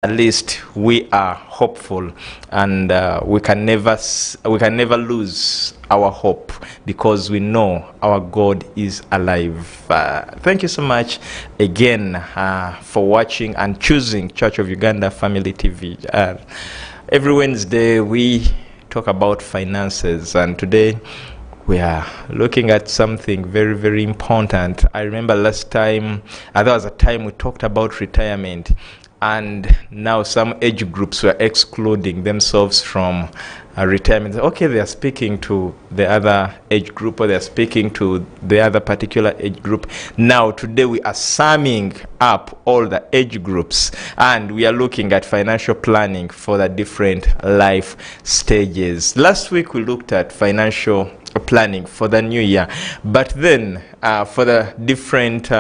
at least we are hopeful, and we can never lose our hope, because we know our God is alive. Thank you so much again for watching and choosing Church of Uganda Family TV. Every Wednesday we talk about finances, and today we are looking at something very, very important. I remember last time, there was a time we talked about retirement, and now some age groups were excluding themselves from retirement. Okay, they are speaking to the other age group, or they are speaking to the other particular age group. Now, today we are summing up all the age groups, and we are looking at financial planning for the different life stages. Last week we looked at financial planning for the new year, but then for the different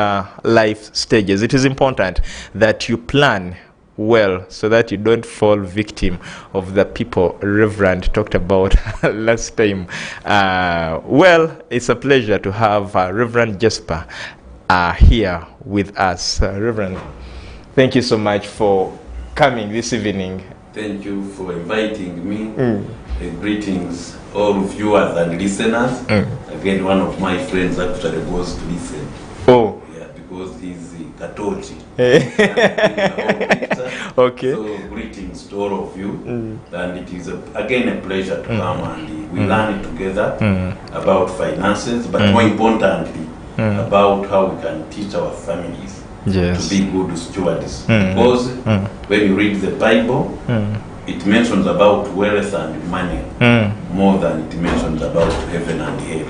life stages, it is important that you plan well so that you don't fall victim of the people Reverend talked about last time. Well, it's a pleasure to have Reverend Jasper here with us. Reverend, thank you so much for coming this evening. Thank you for inviting me. Greetings all viewers and listeners. Again, one of my friends actually goes to listen. Oh. Yeah, because he's Katochi. Okay. So greetings to all of you. And it is again a pleasure to come and we learn together about finances, but more importantly about how we can teach our families to be good stewards. Because when you read the Bible, it mentions about wealth and money more than it mentions about heaven and hell.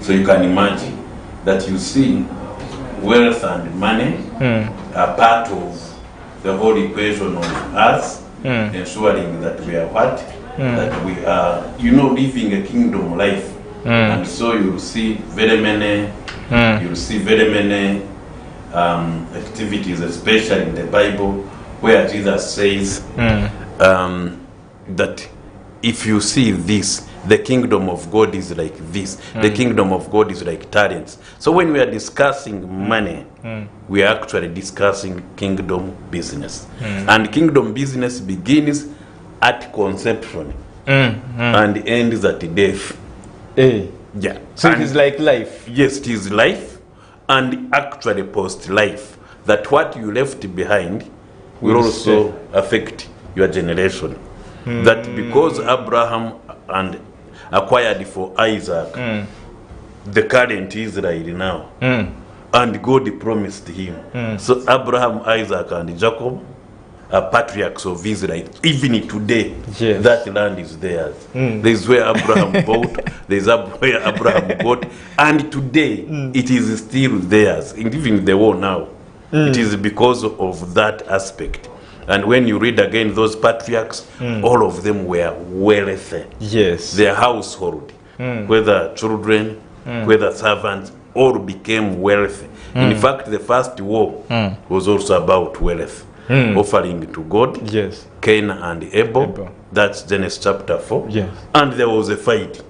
So you can imagine that you see wealth and money are part of the whole equation of us, ensuring that we are what? That we are, living a kingdom life. And so you'll see very many, activities, especially in the Bible, where Jesus says that if you see this, the kingdom of God is like this. The kingdom of God is like talents. So when we are discussing money, we are actually discussing kingdom business. And kingdom business begins at conception and ends at death. Yeah. So it is like life. Yes, it is life, and actually post-life. That what you left behind will also affect your generation. That because Abraham and acquired for Isaac the current Israel now, and God promised him. So Abraham, Isaac, and Jacob are patriarchs of Israel. Even today, that land is theirs. There is where Abraham bought, there is where Abraham got, and today it is still theirs. And even the war now, it is because of that aspect. And when you read again those patriarchs, all of them were wealthy. Yes. Their household, whether children, whether servants, all became wealthy. In fact, the first war was also about wealth. Offering to God, Cain and Abel. That's Genesis chapter 4. And there was a fight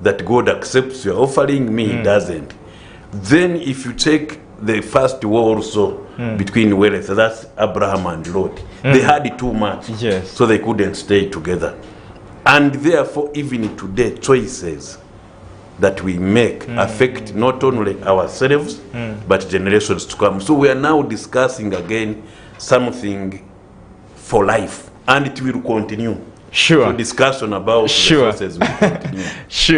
that God accepts your offering, me he doesn't. Then if you check the first war also between wealth, that's Abraham and Lot. They had too much, so they couldn't stay together. And therefore, even today, choices that we make affect not only ourselves, but generations to come. So we are now discussing again something for life, and it will continue. So discussion about resources will continue.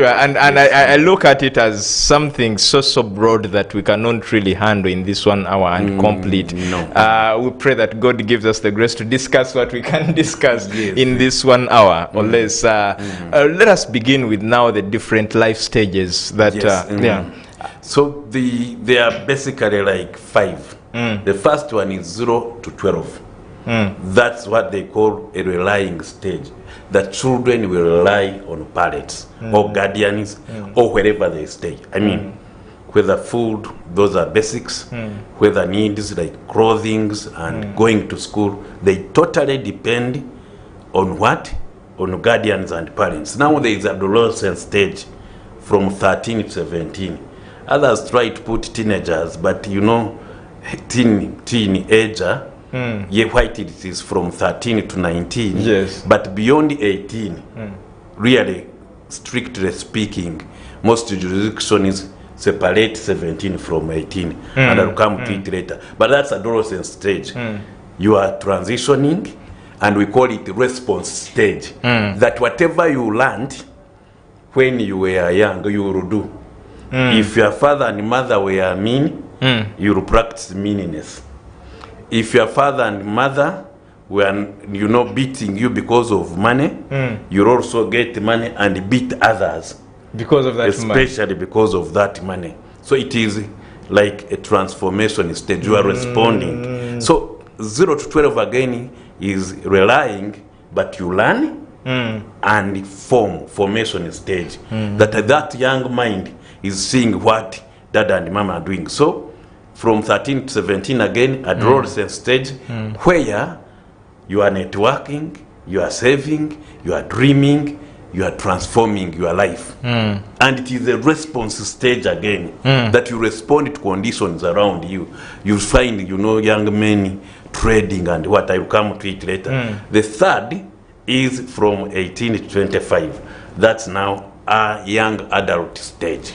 And I look at it as something so broad that we cannot really handle in this 1 hour and complete. We pray that God gives us the grace to discuss what we can discuss in this 1 hour or less. Let us begin with now the different life stages that So there are basically like 5. The first one is 0 to 12. That's what they call a relying stage. That children will rely on parents or guardians or wherever they stay. I mean, whether food, those are basics, whether needs like clothing and going to school, they totally depend on what? On guardians and parents. Now there is adolescent stage from 13 to 17. Others try to put teenagers, but teenager Yeah, white it is from 13 to 19. Yes. But beyond 18, really, strictly speaking, most jurisdictions separate 17 from 18, and I'll come to it later. But that's adolescent stage. You are transitioning, and we call it response stage. That whatever you learned when you were young, you will do. If your father and mother were mean, you will practice meanness. If your father and mother were, beating you because of money, you'll also get money and beat others. Because of that especially because of that money. So it is like a transformation stage. You are responding. So 0 to 12 again is relying, but you learn and formation stage. That young mind is seeing what dad and mama are doing. So from 13 to 17 again, adolescent stage, where you are networking, you are saving, you are dreaming, you are transforming your life. And it is a response stage again, that you respond to conditions around you. You find, young men trading and what, I will come to it later. The third is from 18 to 25. That's now a young adult stage.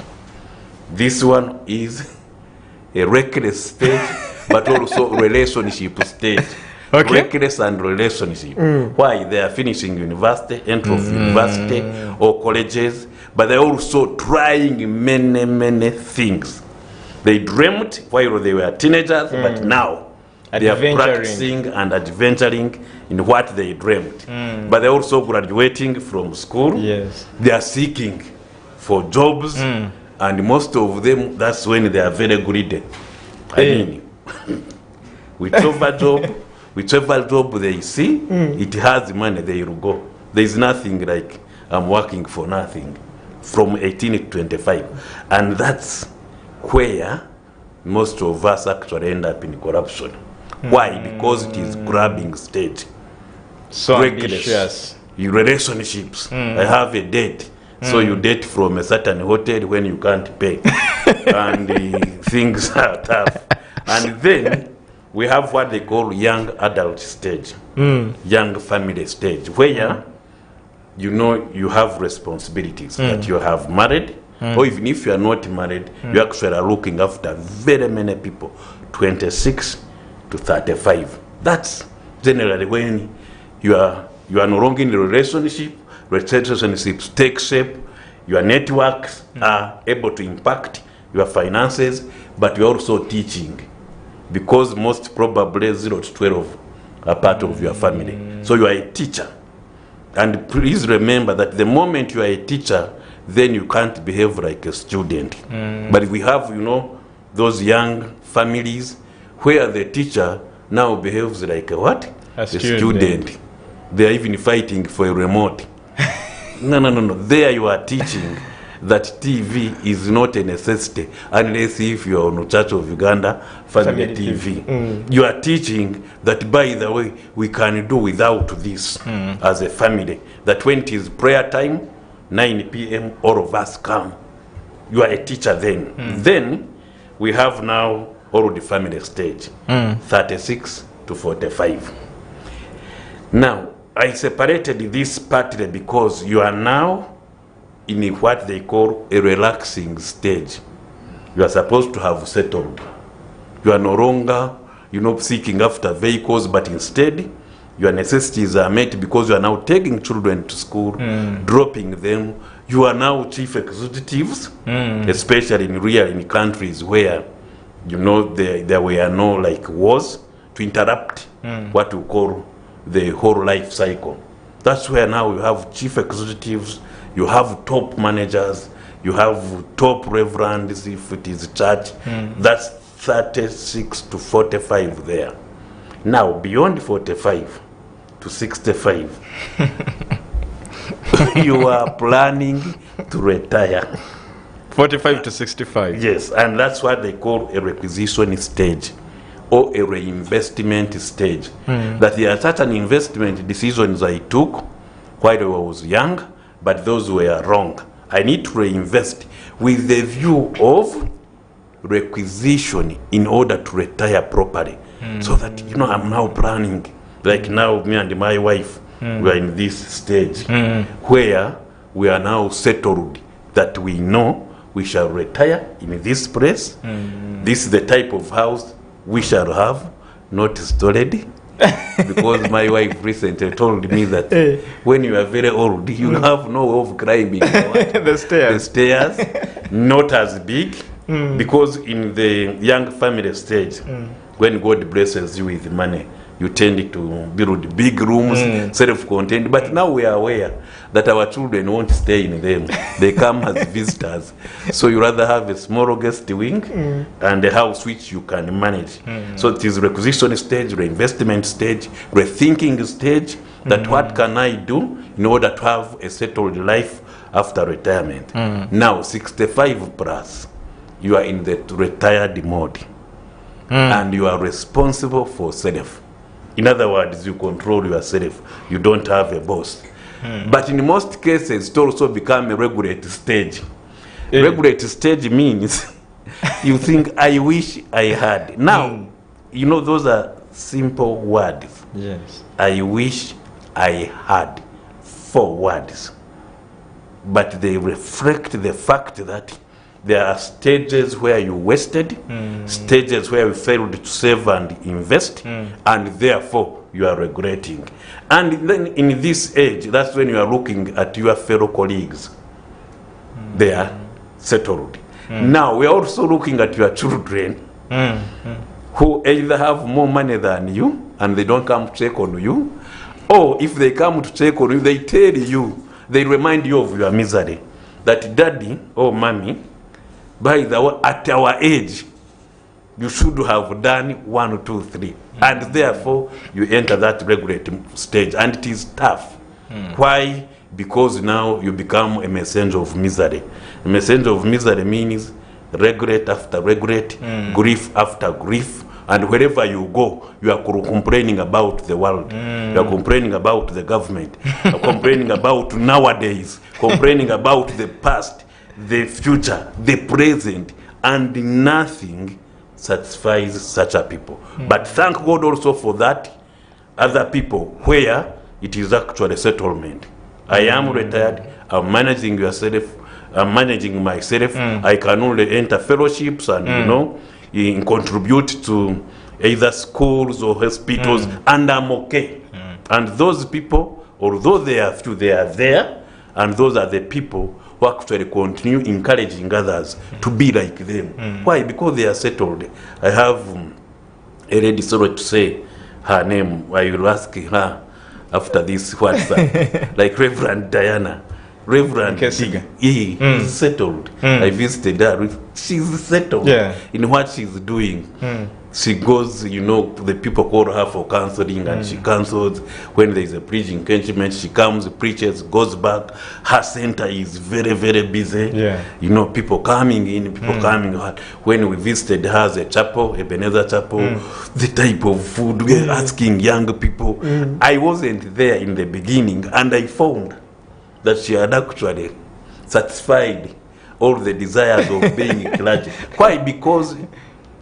This one is a reckless stage, but also relationship stage. Okay. Reckless and relationship. Why? They are finishing university, entry of university or colleges, but they're also trying many things. They dreamt while they were teenagers, but now they are practicing and adventuring in what they dreamt. But they're also graduating from school. Yes. They are seeking for jobs, and most of them, that's when they are very greedy. I mean, whichever job they see, it has money, they will go. There is nothing like I'm working for nothing from 18 to 25. And that's where most of us actually end up in corruption. Why? Because it is grabbing stage. So ambitious. Your relationships. I have a date. So you date from a certain hotel when you can't pay. And things are tough. And then we have what they call young adult stage, young family stage, where you have responsibilities, that you have married, or even if you are not married, you actually are looking after very many people, 26 to 35. That's generally when you are no longer in a relationship. Relationships take shape, your networks are able to impact your finances, but you're also teaching, because most probably 0 to 12 are part of your family. So you are a teacher. And please remember that the moment you are a teacher, then you can't behave like a student. But we have, those young families where the teacher now behaves like a what? A student. They are even fighting for a remote. No. There you are teaching that TV is not a necessity unless if you are on Church of Uganda Family TV. You are teaching that, by the way, we can do without this as a family. That when it is prayer time, 9 p.m., all of us come. You are a teacher then. Then we have now all the family stage, 36 to 45. Now, I separated this partly because you are now in what they call a relaxing stage. You are supposed to have settled. You are no longer, seeking after vehicles, but instead your necessities are met because you are now taking children to school, dropping them. You are now chief executives, especially in countries where, there were no wars to interrupt what we call the whole life cycle. That's where now you have chief executives, you have top managers, you have top reverends if it is church. That's 36 to 45 there. Now, beyond 45 to 65, you are planning to retire. 45 to 65. Yes, and that's what they call a requisition stage, or a reinvestment stage. That there are certain investment decisions I took while I was young, but those were wrong. I need to reinvest with the view of requisition in order to retire properly. So that, you know, I'm now planning. Like now, me and my wife, we are in this stage where we are now settled that we know we shall retire in this place. This is the type of house we shall have, not stored. Because my wife recently told me that when you are very old, you have no way of climbing the stairs, not as big, because in the young family stage, when God blesses you with money, you tend to build big rooms, self-contained. But now we are aware that our children won't stay in them. They come as visitors. So you rather have a small guest wing and a house which you can manage. So it is requisition stage, reinvestment stage, rethinking stage, that what can I do in order to have a settled life after retirement. Now, 65 plus, you are in the retired mode. And you are responsible for self. In other words, you control yourself. You don't have a boss. But in most cases, it also becomes a regulate stage. Regulate stage means you think, I wish I had. Now, you know, those are simple words. Yes. I wish I had 4 words. But they reflect the fact that there are stages where you wasted, stages where you failed to save and invest, and therefore you are regretting. And then in this age, that's when you are looking at your fellow colleagues. They are settled. Now, we are also looking at your children who either have more money than you, and they don't come to check on you, or if they come to check on you, they tell you, they remind you of your misery, that daddy or mommy, at our age, you should have done 1, 2, 3. And therefore, you enter that regulating stage. And it is tough. Why? Because now you become a messenger of misery. A messenger of misery means regret after regret, grief after grief. And wherever you go, you are complaining about the world. You are complaining about the government. You are complaining about nowadays. Complaining about the past, the future, the present, and nothing satisfies such a people. But thank God also for that other people where it is actually settlement. I am retired, I'm managing yourself, I'm managing myself, I can only enter fellowships and you know, contribute to either schools or hospitals, and I'm okay. And those people, although they are few, they are there, and those are the people who actually continue encouraging others to be like them. Why? Because they are settled. I have a lady, sorry to say her name, I will ask her after this WhatsApp, like Reverend Diana. Reverend is settled. I visited her. She's settled in what she's doing. She goes, you know, the people call her for counseling, and she counsels. When there is a preaching engagement, she comes, preaches, goes back. Her center is very, very busy. You know, people coming in, people coming out. When we visited her as a chapel, Ebenezer Chapel, the type of food, we're asking young people. I wasn't there in the beginning, and I found that she had actually satisfied all the desires of being clergy. Why? Because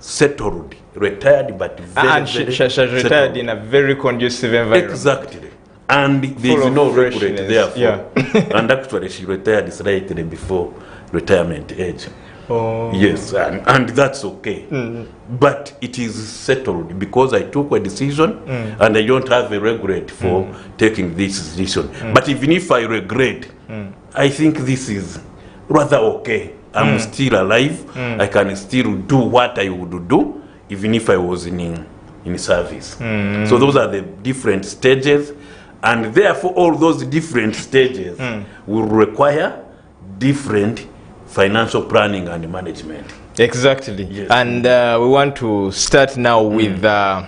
settled, retired, but very, and she retired in a very conducive environment. Exactly. And there is no regret therefore. And actually she retired slightly before retirement age. Yes, and that's okay. But it is settled because I took a decision and I don't have a regret for taking this decision. But even if I regret, I think this is rather okay. I'm still alive. I can still do what I would do even if I was in service. So those are the different stages, and therefore all those different stages will require different financial planning and management. Exactly. Yes. And we want to start now with the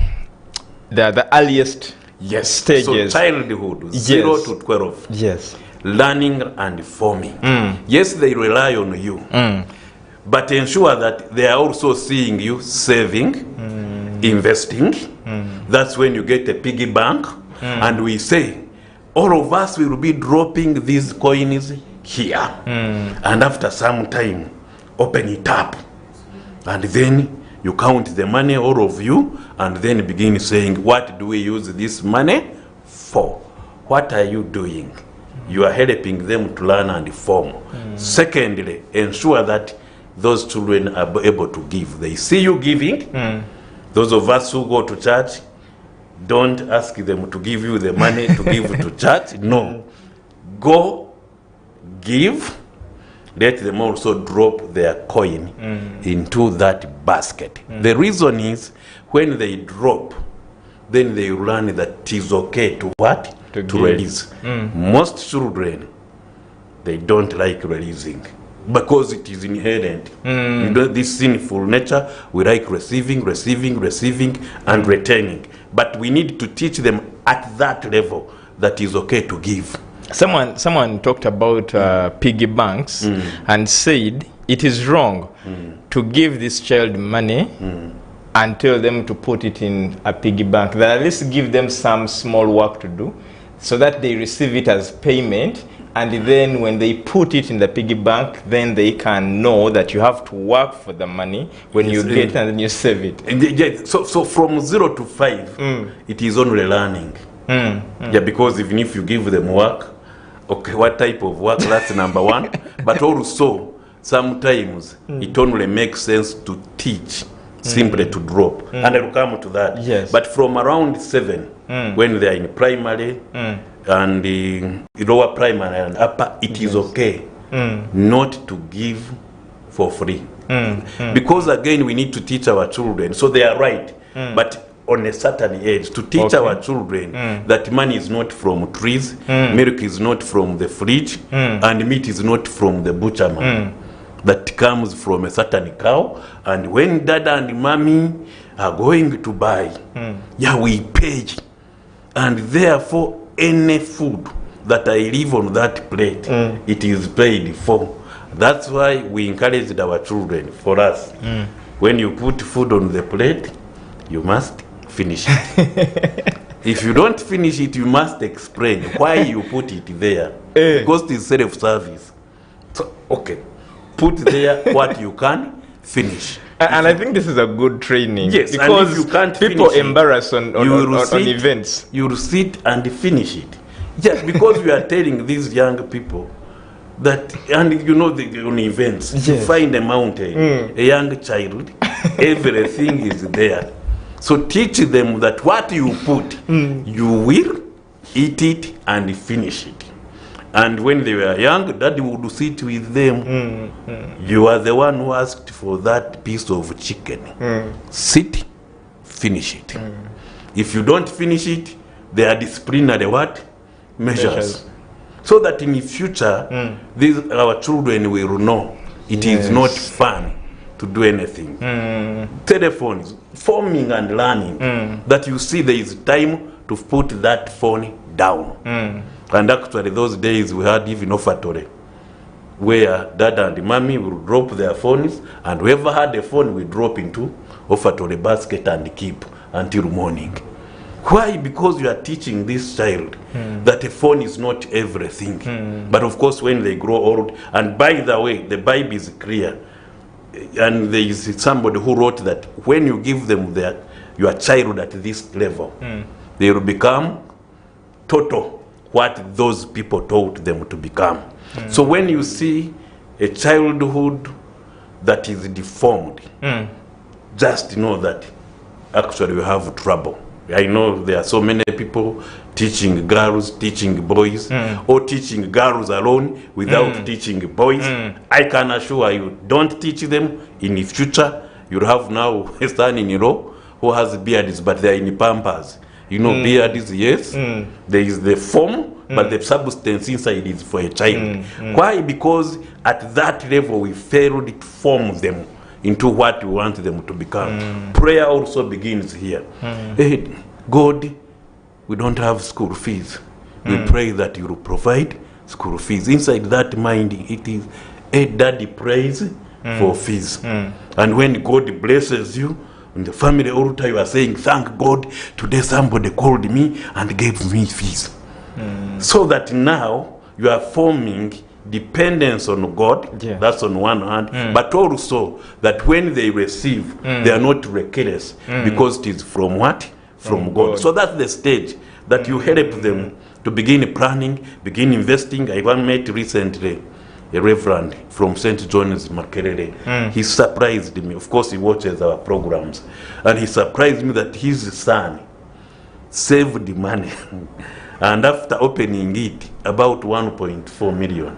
earliest stages. So childhood, 0 to 12. Yes. Learning and forming. Yes, they rely on you. But ensure that they are also seeing you saving, investing. That's when you get a piggy bank. And we say, all of us will be dropping these coins here. And after some time, open it up. And then You count the money, all of you, and then begin saying, what do we use this money for? What are you doing? You are helping them to learn and form. Secondly, ensure that those children are able to give. They see you giving. Those of us who go to church, don't ask them to give you the money to give to church. No. Go, give. Let them also drop their coin into that basket. The reason is, when they drop, then they learn that it is okay to what? To release. Most children, they don't like releasing because it is inherent. You know, this sinful nature, we like receiving, and retaining. But we need to teach them at that level that is okay to give. Someone talked about piggy banks and said it is wrong to give this child money and tell them to put it in a piggy bank. That at least give them some small work to do so that they receive it as payment, and then when they put it in the piggy bank, then they can know that you have to work for the money when you get it and then you save it. So from 0 to 5, it is only learning. Yeah, because even if you give them work, okay, what type of work, that's number one. But also, sometimes it only makes sense to teach, simply to drop. And I will come to that. Yes. But from around 7, when they are in primary and lower primary and upper, it is okay not to give for free. Because again, we need to teach our children. So they are right. But on a certain age, to teach our children that money is not from trees, milk is not from the fridge, and meat is not from the butcherman. That comes from a certain cow, and when dada and mommy are going to buy, we pay. And therefore, any food that I leave on that plate, it is paid for. That's why we encouraged our children, for us, when you put food on the plate, you must finish it. If you don't finish it, you must explain why you put it there. Because it is self-service. So, okay, put there what you can finish. And I think this is a good training. Yes, because and if you can't people finish embarrass on events. You will sit and finish it. Yes, because we are telling these young people that, and you know, on events, you find a mountain, a young child, everything is there. So teach them that what you put, you will eat it and finish it. And when they were young, Daddy would sit with them. You are the one who asked for that piece of chicken. Sit, finish it. If you don't finish it, there are disciplinary what? Measures. So that in the future, our children will know it is not fun to do anything. Telephones, forming and learning, that you see there is time to put that phone down. And actually those days we had even offertory, where dada and mommy will drop their phones, and whoever had a phone will drop into offertory basket and keep until morning. Why? Because you are teaching this child that a phone is not everything. But of course when they grow old, and by the way, the Bible is clear, and there is somebody who wrote that when you give them your child at this level, they will become total what those people taught them to become. So when you see a childhood that is deformed, just know that actually you have trouble. I know there are so many people teaching girls, teaching boys, or teaching girls alone without teaching boys. I can assure you, don't teach them. In the future, you'll have now a son-in-law who has beards, but they're in pampers. You know, beards, yes. There is the form, but the substance inside is for a child. Why? Because at that level, we failed to form them into what we want them to become. Prayer also begins here. Hey, God, we don't have school fees. We pray that you will provide school fees. Inside that mind, it is, hey, daddy prays for fees. And when God blesses you, in the family altar, you are saying, thank God, today somebody called me and gave me fees. So that now you are forming dependence on God, that's on one hand, but also that when they receive, they are not reckless, because it is from what? From God. So that's the stage that you help them to begin planning, begin investing. I met recently a reverend from St. John's, Mpirirwe. He surprised me. Of course, he watches our programs. And he surprised me that his son saved the money. And after opening it, about 1.4 million.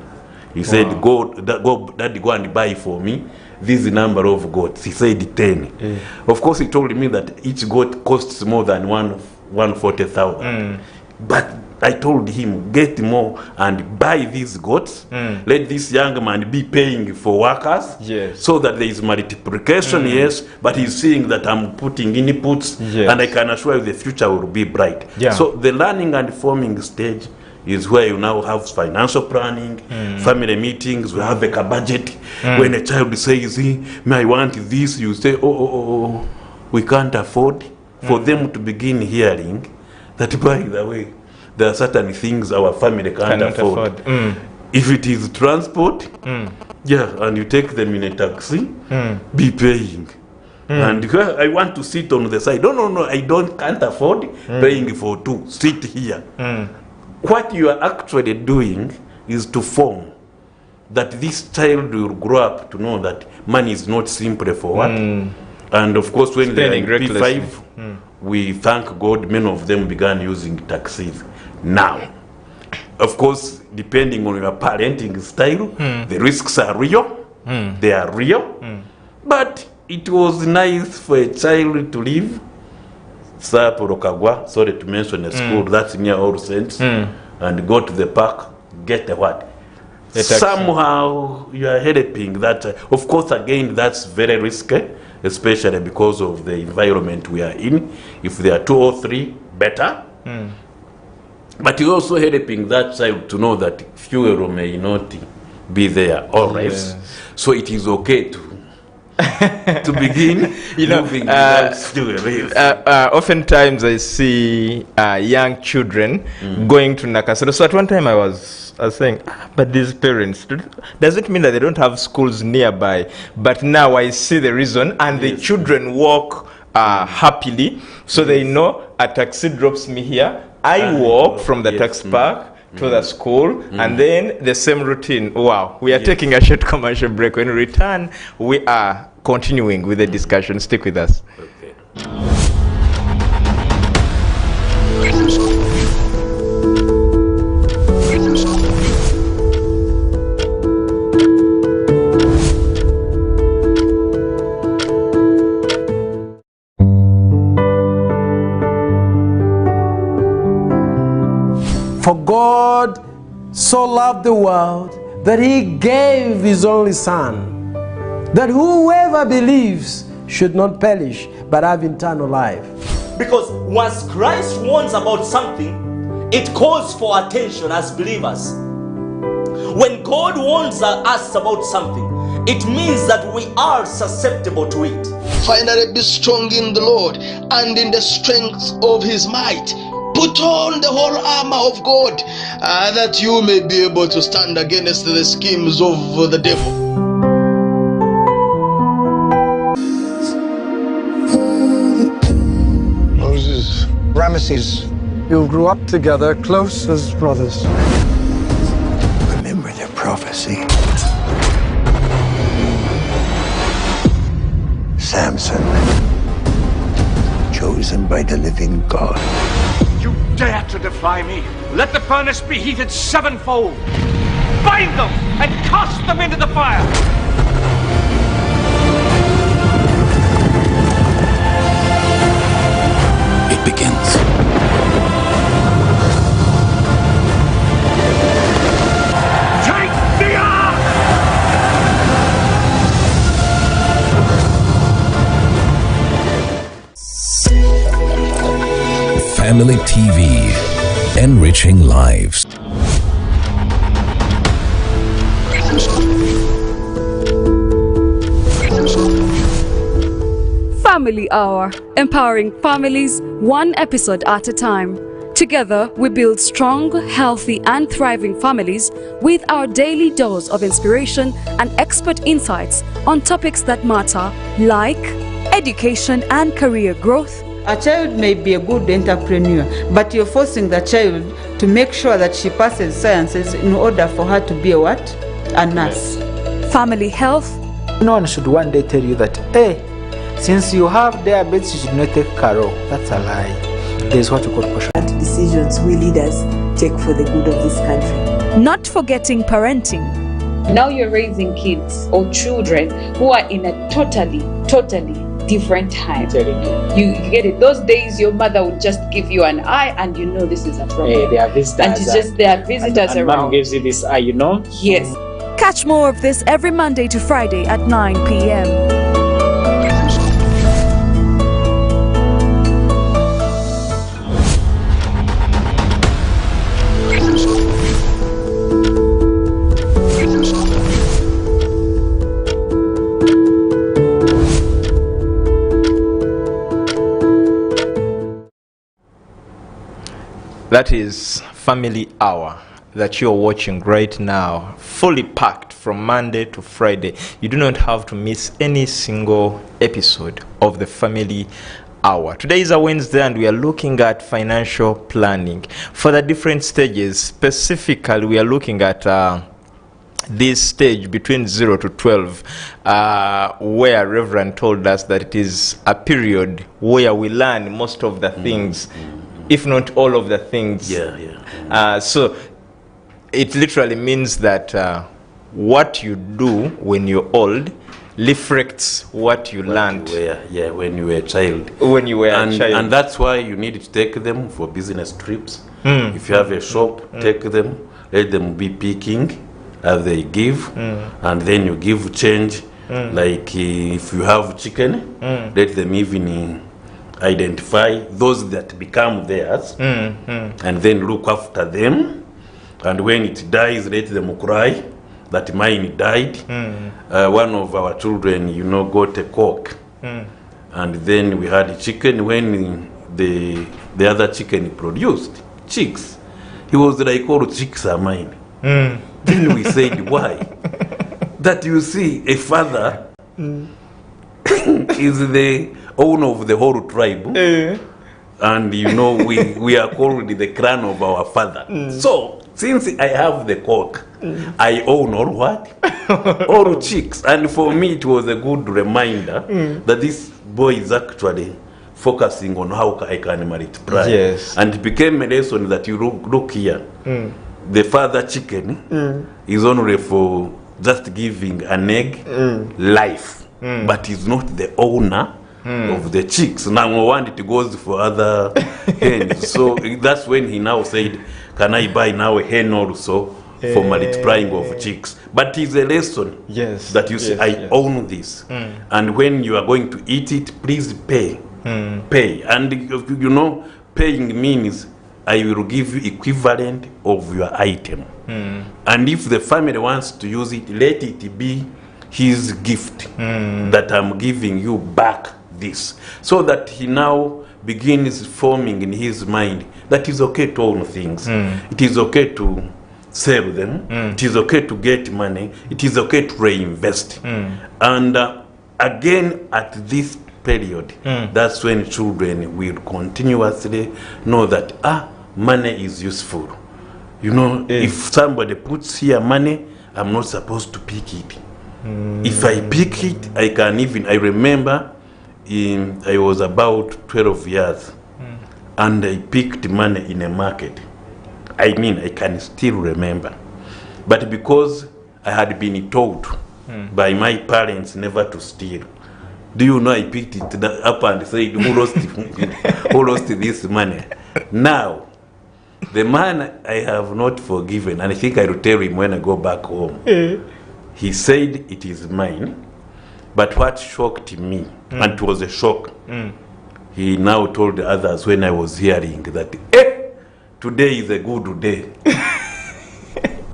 He said, go, Daddy, go and buy for me this number of goats. He said 10. Of course, he told me that each goat costs more than 140,000. But I told him, get more and buy these goats. Let this young man be paying for workers, so that there is multiplication, but he's seeing that I'm putting inputs, and I can assure you the future will be bright. So the learning and forming stage is where you now have financial planning, family meetings, we have a budget. When a child says, I want this, you say, oh, we can't afford. For them to begin hearing that, by the way, there are certain things our family can't afford. If it is transport, and you take them in a taxi, be paying. And I want to sit on the side. No, I can't afford paying for two. Sit here. What you are actually doing is to form that this child will grow up to know that money is not simply for what. And of course, when they are in P5, we thank God many of them began using taxis. Now, of course, depending on your parenting style, the risks are real. They are real. But it was nice for a child to live Saporokagwa, sorry to mention a school that's near All Saints, and go to the park, get a what? Somehow you are helping that. Of course, again, that's very risky, especially because of the environment we are in. If there are 2 or 3, better. But you're also helping that child to know that fuel may not be there always. So it is okay to begin moving without fuel. Oftentimes I see young children going to Nakasero. So at one time I was saying, but these parents, does it mean that they don't have schools nearby? But now I see the reason, and the children walk happily, so they know a taxi drops me here. I walk from the taxi park to the school, and then the same routine. Wow, we are taking a short commercial break. When we return, we are continuing with the discussion. Stick with us. Okay. For God so loved the world that he gave his only Son, that whoever believes should not perish but have eternal life. Because once Christ warns about something, it calls for attention as believers. When God warns us about something, it means that we are susceptible to it. Finally, be strong in the Lord and in the strength of his might. Put on the whole armor of God, that you may be able to stand against the schemes of the devil. Moses, Ramesses, you grew up together, close as brothers. Remember their prophecy. Samson, chosen by the living God. You dare to defy me? Let the furnace be heated sevenfold. Bind them and cast them into the fire. It begins. Take the ark! Family TV, enriching lives. Family Hour, empowering families one episode at a time. Together, we build strong, healthy, and thriving families with our daily dose of inspiration and expert insights on topics that matter, like education and career growth. A child may be a good entrepreneur, but you're forcing the child to make sure that she passes sciences in order for her to be a what? A nurse. Family health. No one should one day tell you that, hey, since you have diabetes, you should not take Caro. That's a lie. There's what you call caution. Decisions we leaders take for the good of this country. Not forgetting parenting. Now you're raising kids or children who are in a totally different time. You get it. Those days your mother would just give you an eye and you know this is a problem. Hey, there are visitors. And it's just there are visitors and around. Mom gives you this eye, you know? Yes. Catch more of this every Monday to Friday at 9 p.m. That is Family Hour that you're watching right now, fully packed from Monday to Friday. You do not have to miss any single episode of the Family Hour. Today is a Wednesday and we are looking at financial planning for the different stages. Specifically, we are looking at this stage between 0 to 12, where Reverend told us that it is a period where we learn most of the things, if not all of the things. So it literally means that what you do when you're old reflects what you learned when you were a child. When you were a child. And that's why you need to take them for business trips. If you have a shop, take them, let them be picking as they give, and then you give change. Like if you have chicken, let them even identify those that become theirs, and then look after them. And when it dies, let them cry that mine died. One of our children, got a cock, and then we had a chicken. When the other chicken produced chicks, he was like, all chicks are mine. Then we said, why? That you see, a father is the owner of the whole tribe, and we are called the clan of our father. So since I have the cock, I own all what? All chicks. And for me it was a good reminder that this boy is actually focusing on how I can multiply. And it became a lesson that you look here. The father chicken is only for just giving an egg life, but is not the owner of the chicks. Now one it goes for other hens. So that's when he now said, can I buy now a hen also for multiplying of chicks? But it's a lesson that you say, I own this. And when you are going to eat it, please pay. Pay. And paying means I will give you equivalent of your item. And if the family wants to use it, let it be his gift that I'm giving you back this. So that he now begins forming in his mind that it's okay to own things. It is okay to sell them. It is okay to get money. It is okay to reinvest. And again, at this period, that's when children will continuously know that money is useful. If somebody puts here money, I'm not supposed to pick it. If I pick it, I remember I was about 12 years and I picked money in a market. I can still remember. But because I had been taught by my parents never to steal, do you know I picked it up and said, who lost this money? Now, the man I have not forgiven, and I think I will tell him when I go back home. He said it is mine. But what shocked me, and it was a shock, he now told the others when I was hearing that, today is a good day.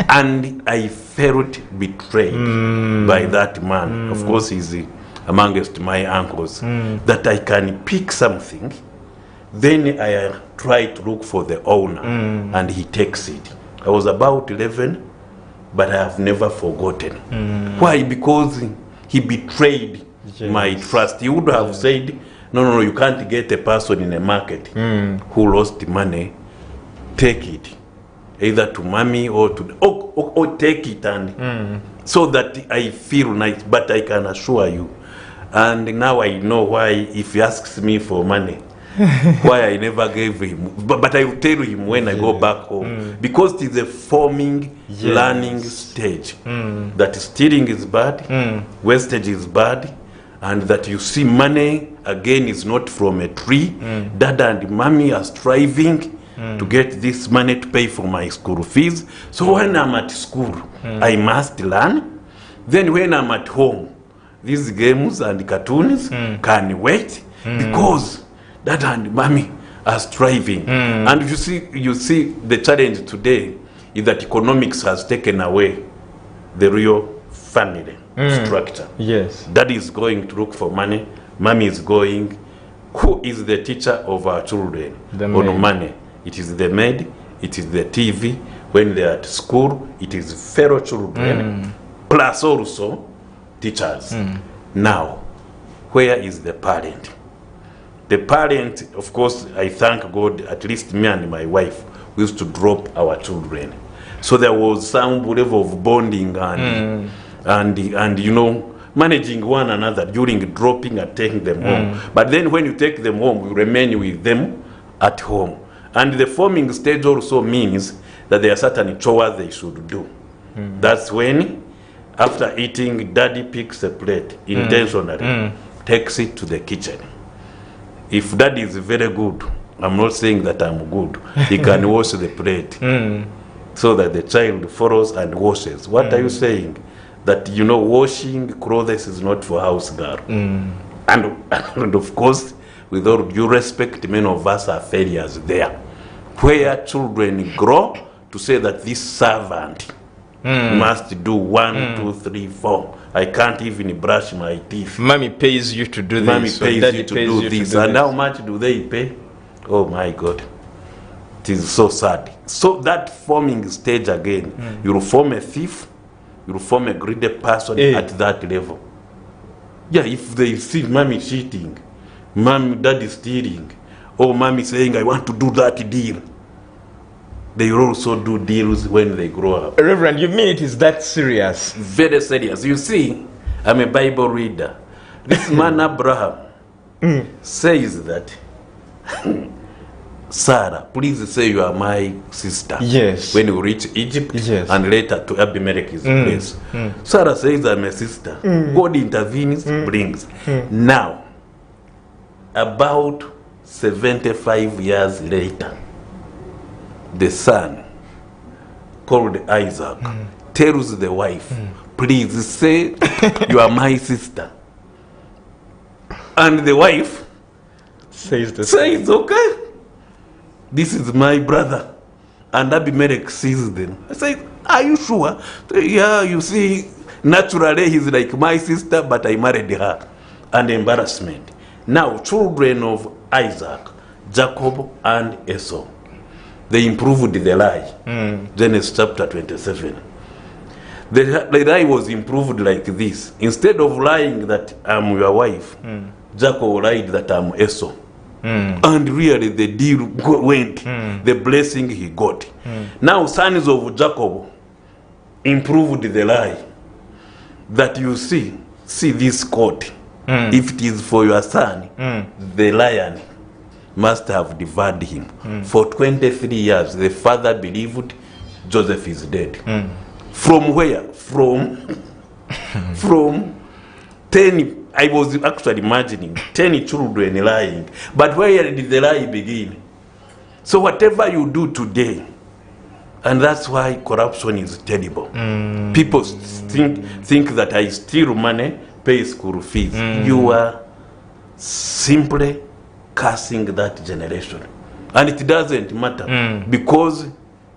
And I felt betrayed by that man. Of course, he's amongst my uncles. That I can pick something Then I try to look for the owner, and he takes it. I was about 11, but I have never forgotten. Why? Because he betrayed my trust. He would have said, no, you can't get a person in a market who lost money. Take it, either to mommy or to or take it, and so that I feel nice. But I can assure you, and now I know why, if he asks me for money, why I never gave him. But I will tell him when I go back home, because it is a forming, learning stage. That stealing is bad, wastage is bad, and that you see money again is not from a tree. Dad and mommy are striving to get this money to pay for my school fees. So when I'm at school, I must learn. Then when I'm at home, these games and cartoons can wait, because Dad and mommy are striving. And you see the challenge today is that economics has taken away the real family structure. Yes. Dad is going to look for money, mommy is going. Who is the teacher of our children on money? It is the maid, it is the TV. When they are at school, it is fellow children, plus also teachers. Now, where is the parent? The parent, of course, I thank God, at least me and my wife, we used to drop our children. So there was some level of bonding and you know, managing one another during dropping and taking them home. But then when you take them home, you remain with them at home. And the forming stage also means that there are certain chores they should do. That's when, after eating, daddy picks a plate intentionally, takes it to the kitchen. If daddy is very good, I'm not saying that I'm good, he can wash the plate so that the child follows and washes. What are you saying? That, you know, washing clothes is not for house girl. And of course, with all due respect, many of us are failures there. Where children grow to say that this servant must do 1, 2, 3, 4. I can't even brush my teeth. Mommy pays you to do this. Mommy pays you to do this. And how much do they pay? Oh my God. It is so sad. So that forming stage again, you'll form a thief, you'll form a greedy person at that level. Yeah, if they see mommy cheating, daddy stealing, or mommy saying, I want to do that deal, they will also do deals when they grow up. Reverend, you mean it is that serious? Very serious. You see, I'm a Bible reader. This man Abraham says that, Sarah, please say you are my sister. Yes. When you reach Egypt, and later to Abimelech's place. Sarah says, I'm a sister. God intervenes, brings. Now, about 75 years later, the son, called Isaac, tells the wife, please say you are my sister. And the wife says, okay, this is my brother. And Abimelech sees them. I say, are you sure? Yeah, you see, naturally he's like my sister, but I married her. An embarrassment. Now, children of Isaac, Jacob and Esau, they improved the lie. Genesis chapter 27. The lie was improved like this. Instead of lying that I'm your wife, Jacob lied that I'm Esau. And really the deal went, the blessing he got. Now sons of Jacob improved the lie. That you see this court. If it is for your son, the lion must have devoured him. For 23 years, the father believed Joseph is dead. From where? From 10, I was actually imagining 10 children lying. But where did the lie begin? So whatever you do today, and that's why corruption is terrible. People think that I steal money, pay school fees. You are simply cursing that generation. And it doesn't matter because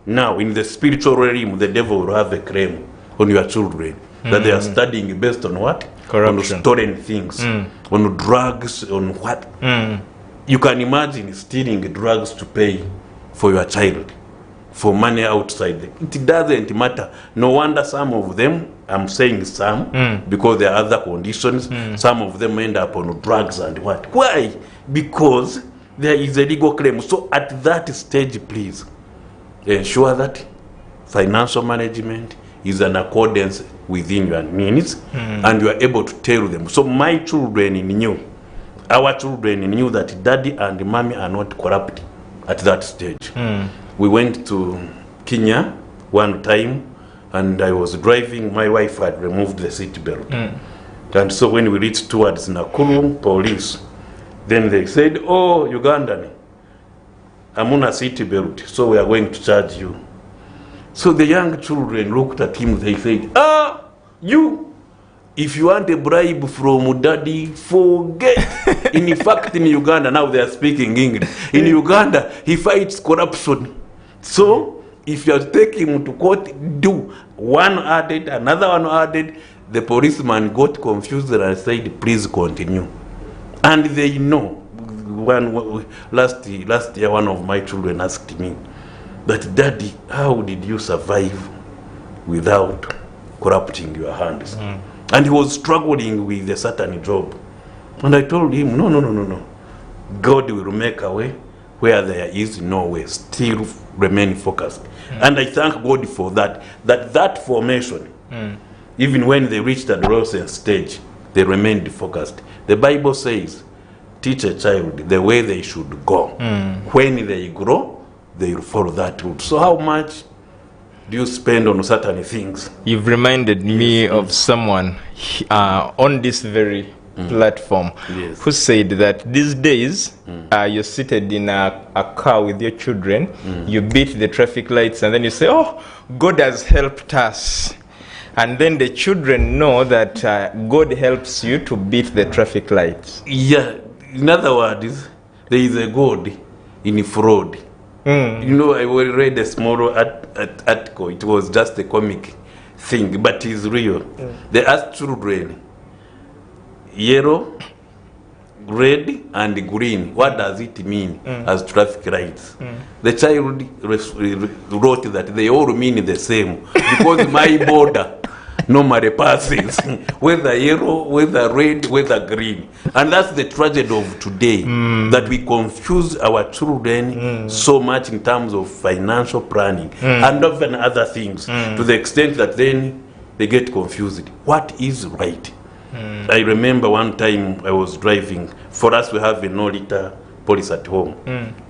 now in the spiritual realm, the devil will have a claim on your children that they are studying based on what? Corruption. On stolen things, on drugs, on what? You can imagine stealing drugs to pay for your child, for money outside. It doesn't matter. No wonder some of them, I'm saying some, because there are other conditions, some of them end up on drugs and what. Why? Because there is a legal claim. So at that stage, please ensure that financial management is in accordance within your means, and you are able to tell them. So my children knew, our children knew that daddy and mommy are not corrupt at that stage. We went to Kenya one time, and I was driving. My wife had removed the seat belt. And so when we reached towards Nakuru police, then they said, oh, Ugandan, Amuna seat belt, so we are going to charge you. So the young children looked at him, they said, you, if you want a bribe from daddy, forget. In fact, in Uganda, now they are speaking English. In Uganda, he fights corruption. So, if you are taking him to court, do. One added, another one added. The policeman got confused and said, please continue. And they know. Last year, one of my children asked me, that daddy, how did you survive without corrupting your hands? And he was struggling with a certain job. And I told him, no. God will make a way where there is no way. Still remain focused. And I thank God for that. That formation, even when they reached the adolescent stage, they remained focused. The Bible says, teach a child the way they should go. When they grow, they will follow that route. So how much do you spend on certain things? You've reminded me of someone on this very platform who said that these days you're seated in a car with your children, you beat the traffic lights, and then you say, oh, God has helped us. And then the children know that God helps you to beat the traffic lights. Yeah, in other words, there is a God in fraud. You know, I read a small article. It was just a comic thing, but it's real. They asked children, yellow, red, and green, what does it mean as traffic lights? The child wrote that they all mean the same, because my border normally passes, whether yellow, whether red, whether green. And that's the tragedy of today, that we confuse our children so much in terms of financial planning and often other things, to the extent that then they get confused. What is right? I remember one time I was driving. For us, we have a no-litter policy at home.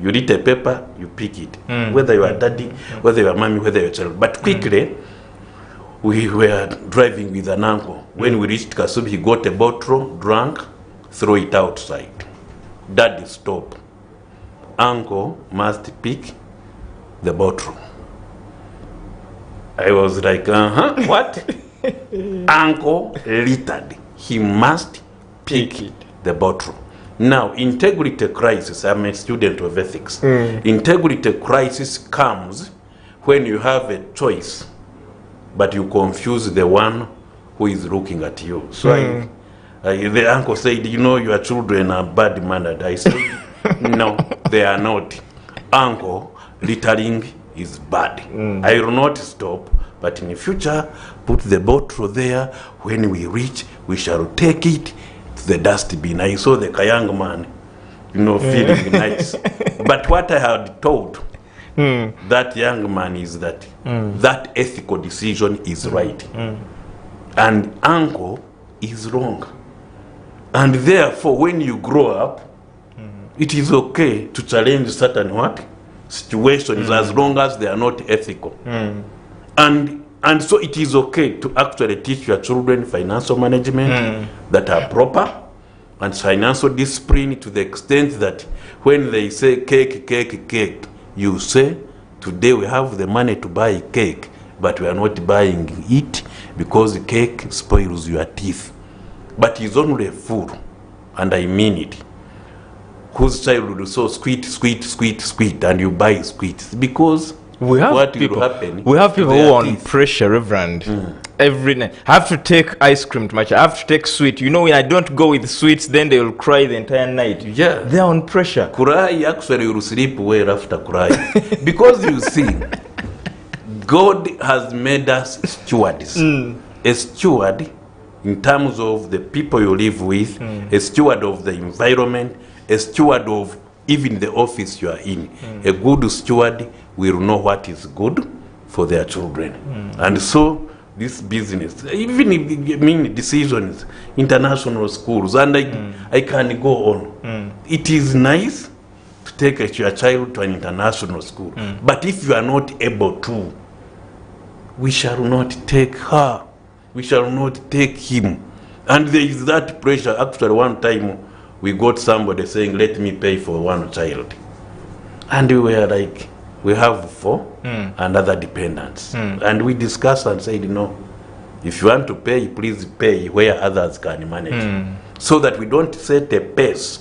You read a paper, you pick it. Whether you are daddy, whether you are mommy, whether you are child. But quickly, we were driving with an uncle. When we reached Kasubi, he got a bottle, drank, throw it outside. Daddy, stop. Uncle must pick the bottle. I was like, what? Uncle littered. He must pick the bottle. Now, integrity crisis, I'm a student of ethics. Integrity crisis comes when you have a choice, but you confuse the one who is looking at you. So the uncle said, you know, your children are bad-mannered. I said, no, they are not. Uncle, littering is bad. I will not stop, but in the future, put the bottle there. When we reach, we shall take it to the dustbin. I saw the young man, you know, feeling nice. But what I had told that young man is that that ethical decision is right. And uncle is wrong. And therefore, when you grow up, it is okay to challenge certain situations as long as they are not ethical. And so it is okay to actually teach your children financial management that are proper, and financial discipline, to the extent that when they say cake, you say, today we have the money to buy cake, but we are not buying it because cake spoils your teeth. But he's only a fool, and I mean it, whose child will so squeak, and you buy squeaks, because We have what people, will happen. We have people to who their are on teeth. pressure, Reverend. Every night. I have to take ice cream too much. I have to take sweet. You know, when I don't go with sweets, then they will cry the entire night. Yeah. They're on pressure. Cry, actually, you will sleep well after crying. Because you see, God has made us stewards. A steward in terms of the people you live with, a steward of the environment, a steward of even the office you are in. A good steward will know what is good for their children. And so this business, even if, decisions, international schools, and I can go on. It is nice to take your child to an international school. But if you are not able to, we shall not take her. We shall not take him. And there is that pressure. Actually, one time we got somebody saying, let me pay for one child. And we were like, we have 4 and other dependents. And we discussed and said, no, if you want to pay, please pay where others can manage. So that we don't set a pace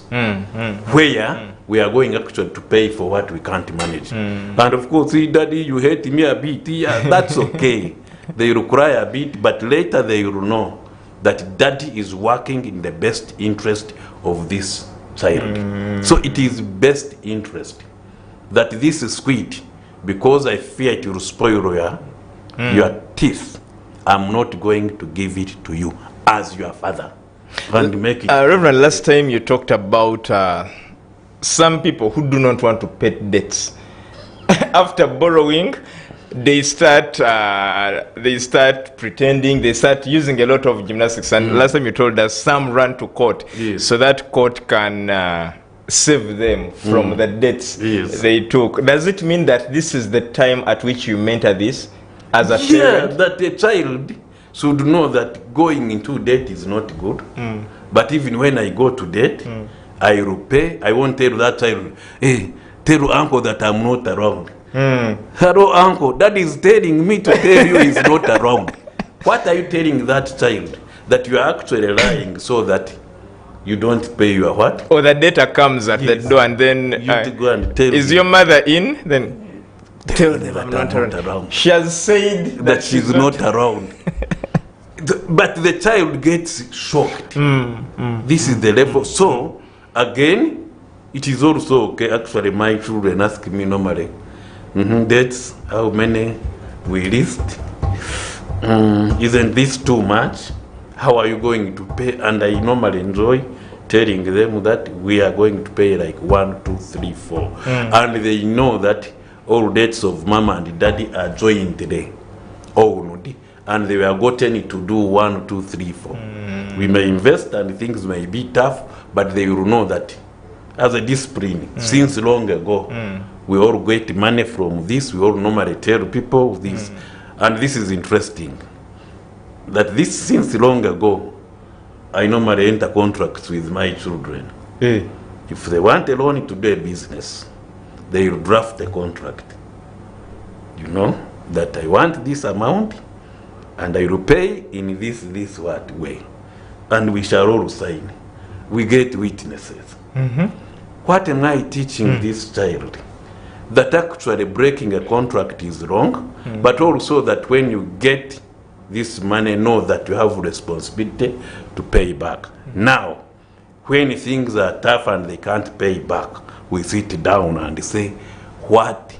where we are going actually to pay for what we can't manage. And of course, see, Daddy, you hate me a bit. Yeah, that's okay. They will cry a bit, but later they will know that Daddy is working in the best interest of this child. So it is best interest that this is sweet, because I fear it will spoil your teeth. I'm not going to give it to you as your father. And make it. Reverend, last time you talked about some people who do not want to pay debts. After borrowing, they start pretending, they start using a lot of gymnastics. And last time you told us some run to court, so that court can save them from the debts they took. Does it mean that this is the time at which you mentor this as a parent? That a child should know that going into debt is not good. But even when I go to debt, I will pay. I won't tell that child, hey, tell uncle that I'm not around. Hello, uncle. That is telling me to tell you he's not around. What are you telling that child? That you are actually lying so that you don't pay your what? Or the data comes at the door and then you go and tell is your mother in? Then tell them I'm not around. She has said that she's not around. But the child gets shocked. This is the level. So again, it is also okay. Actually, my children ask me normally, debts, how many we list? Isn't this too much? How are you going to pay? And I normally enjoy telling them that we are going to pay like 1, 2, 3, 4. And they know that all debts of mama and daddy are joined today. And they were gotten to do 1, 2, 3, 4. We may invest and things may be tough, but they will know that as a discipline, since long ago, we all get money from this. We all normally tell people this. And this is interesting. That this, since long ago, I normally enter contracts with my children. If they want a loan to do a business, they will draft a contract. You know, that I want this amount, and I will pay in this what way. And we shall all sign. We get witnesses. What am I teaching this child? That actually breaking a contract is wrong, but also that when you get this money, know that you have responsibility to pay back. Now, when things are tough and they can't pay back, we sit down and say, what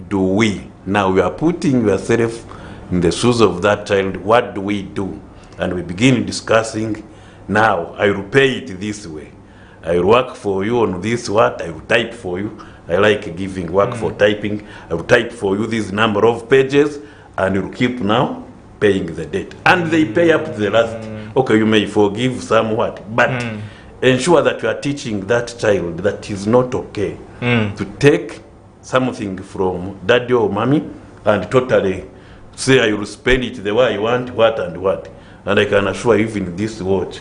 do we? Now you are putting yourself in the shoes of that child. What do we do? And we begin discussing. Now I will pay it this way. I will work for you on this what. I will type for you. I like giving work for typing. I will type for you this number of pages, and you will keep now paying the debt. And they pay up to the last. Okay, you may forgive somewhat, but ensure that you are teaching that child that is not okay to take something from daddy or mommy and totally say I will spend it the way I want, what and what. And I can assure even this watch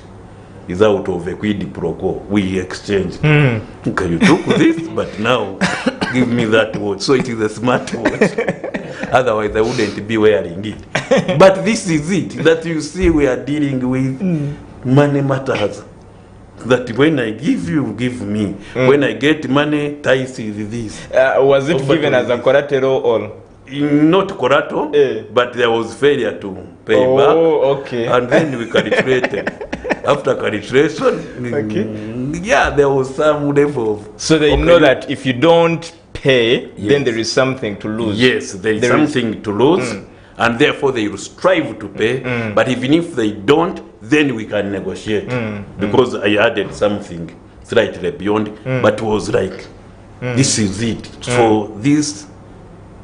is out of a quid pro quo. We exchange. Okay, you took this, but now give me that watch. So it is a smart watch. Otherwise, I wouldn't be wearing it. But this is it, that you see we are dealing with money matters. That when I give you, give me. When I get money, tithe is this. Was it given as a collateral or? Not collateral, but there was failure to pay back. Okay. And then we calculated. After calculation, there was some level of... So they know that if you don't pay, then there is something to lose. Yes, there is something to lose, and therefore they will strive to pay. But even if they don't, then we can negotiate. Because I added something slightly beyond, but was like, this is it. So this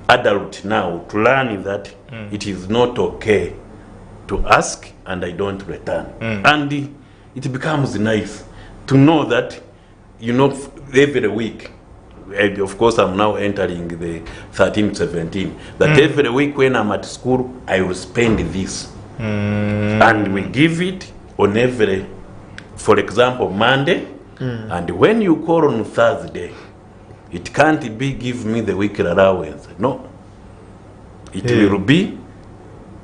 adult now to learn that it is not okay to ask and I don't return. And it becomes nice to know that, every week, of course I'm now entering the 13, 17, that every week when I'm at school, I will spend this. And we give it on every, for example, Monday, and when you call on Thursday, it can't be give me the weekly allowance. No. It will be,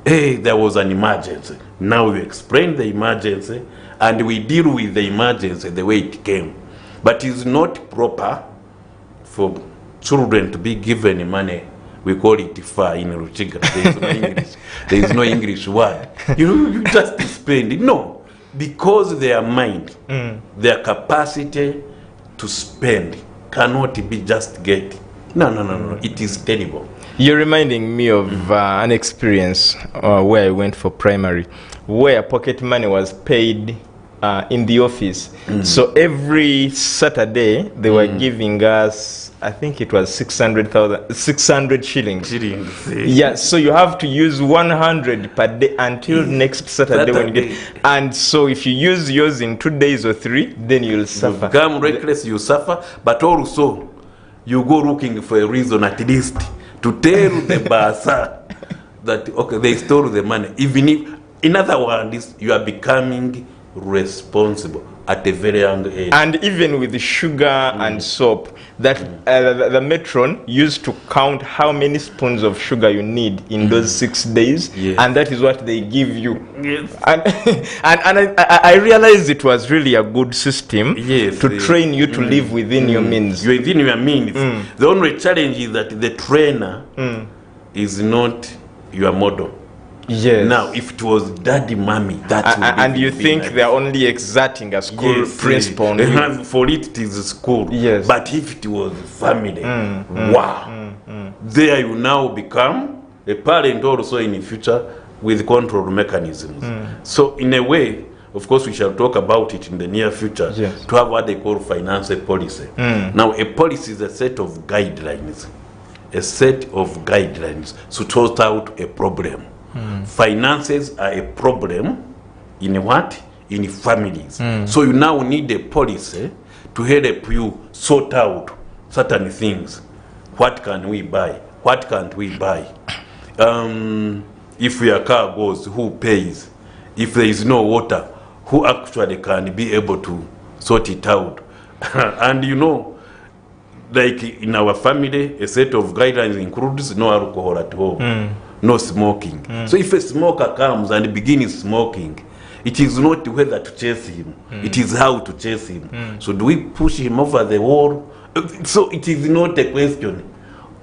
hey, there was an emergency. Now we explain the emergency and we deal with the emergency the way it came. But it's not proper for children to be given money. We call it fa in Ruchiga. There is no English. There is no English word. You just spend it. No. Because their mind, their capacity to spend cannot be just get. No. It is terrible. You're reminding me of an experience where I went for primary, where pocket money was paid in the office. So every Saturday they were giving us, I think it was 600 shillings. Yeah, so you have to use 100 per day until next Saturday when you get. And so if you use yours in 2 days or 3, then you'll suffer. You become reckless, you suffer, but also you go looking for a reason at least to tell the basa that, okay, they stole the money. Even if, in other words, you are becoming responsible at a very young age. And even with sugar and soap, that the matron used to count how many spoons of sugar you need in those 6 days, and that is what they give you. Yes. And I realized it was really a good system to train you to live within your means. Within your means. The only challenge is that the trainer is not your model. Yes. Now, if it was daddy, mommy, that would and you think they're only exerting a school principle on you. For it is a school. Yes. But if it was family, wow. There you now become a parent also in the future with control mechanisms. So in a way, of course we shall talk about it in the near future, to have what they call financial policy. Now a policy is a set of guidelines. A set of guidelines to sort out a problem. Finances are a problem in what? In families. So you now need a policy to help you sort out certain things. What can we buy? What can't we buy? If your car goes, who pays? If there is no water, who actually can be able to sort it out? And like in our family, a set of guidelines includes no alcohol at home. No smoking. So if a smoker comes and begins smoking, it is not whether to chase him, it is how to chase him. So do we push him over the wall? So it is not a question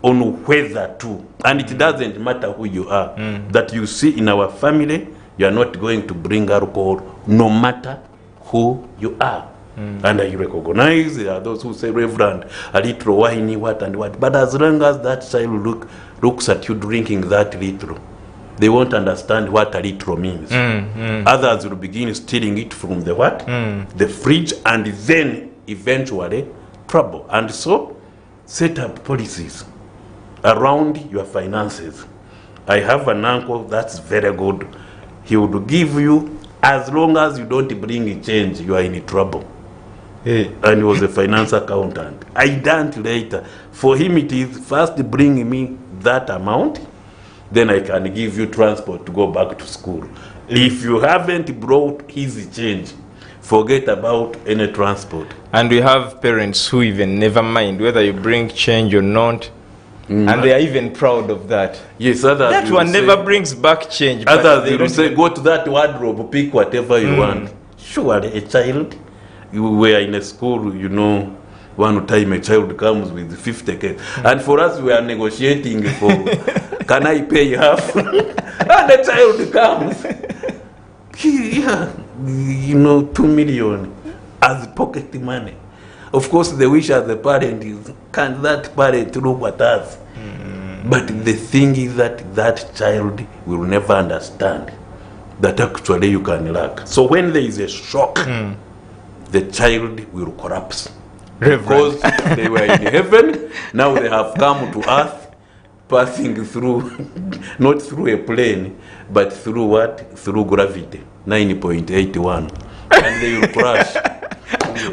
on whether to, and it doesn't matter who you are. That you see in our family, you are not going to bring alcohol no matter who you are. And I recognize there are those who say, Reverend, a little wine, what and what. But as long as that child looks at you drinking that little, they won't understand what a little means. Others will begin stealing it from the what? The fridge, and then eventually trouble. And so set up policies around your finances. I have an uncle that's very good. He would give you, as long as you don't bring a change, you are in trouble. And he was a finance accountant. I learned later. For him, it is first bring me that amount, then I can give you transport to go back to school. If you haven't brought his change, forget about any transport. And we have parents who even never mind whether you bring change or not. And they are even proud of that. Yes, others that one never brings back change. Others they will say, go to that wardrobe, pick whatever you want. Surely a child, you were in a school, One time a child comes with 50k, and for us we are negotiating for, can I pay half? And the child comes, yeah, 2 million as pocket money. Of course, the wish as the parent is, can that parent look at us? But the thing is that child will never understand that actually you can lack. So when there is a shock, the child will collapse. Because they were in heaven, now they have come to earth, passing through, not through a plane, but through what? Through gravity, 9.81. And they will crash.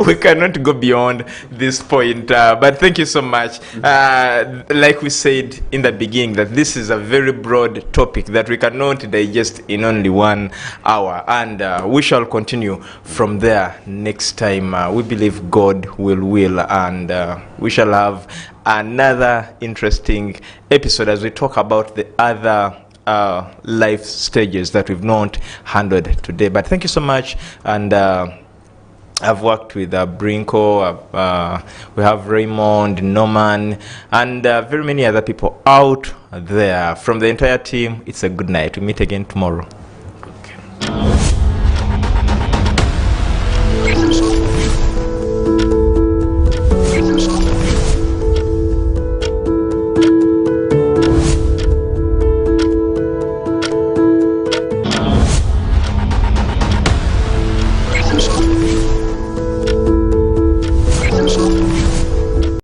We cannot go beyond this point, but thank you so much. Like we said in the beginning, that this is a very broad topic that we cannot digest in only 1 hour, and we shall continue from there next time. We believe God will, and we shall have another interesting episode as we talk about the other life stages that we've not handled today. But thank you so much, and I've worked with Brinko, we have Raymond, Norman, and very many other people out there. From the entire team, it's a good night. We meet again tomorrow.